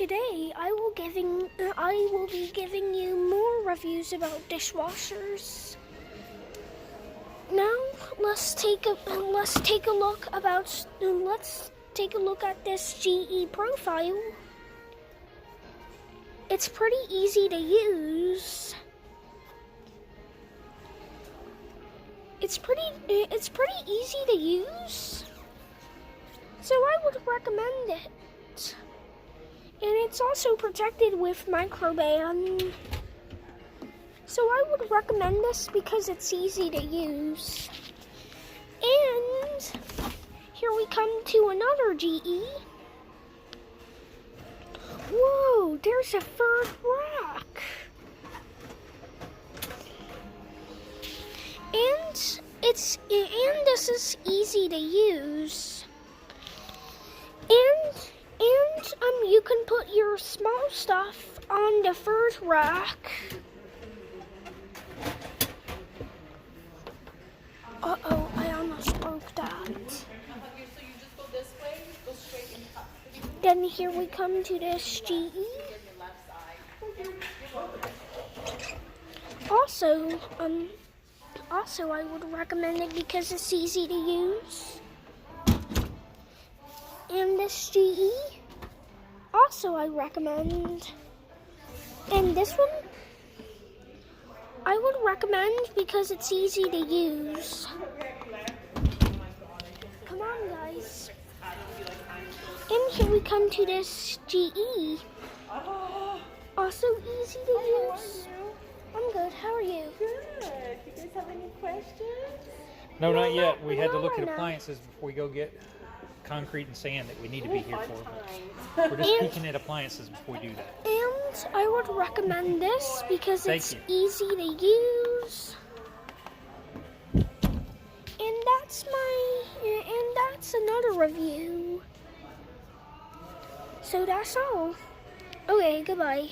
today I will be giving you more reviews about dishwashers. Now let's take a look at this GE profile. It's pretty easy to use. It's pretty easy to use. So I would recommend it. And it's also protected with microban. So I would recommend this because it's easy to use. And here we come to another GE. Whoa, there's a third rack. And this is easy to use. And you can put your small stuff on the third rack. Uh-oh, I almost broke that. Then here we come to this GE. Also I would recommend it because it's easy to use. And this GE, also I recommend. And this one, I would recommend because it's easy to use. Come on, guys. And here we come to this GE. Also easy to use. I'm good. How are you? Good. You guys have any questions? No, not yet. We had to look at appliances before we go get concrete and sand that we need to be here for. We're just peeking at appliances before we do that. And I would recommend this because it's easy to use. And that's another review. So that's all. Okay, goodbye.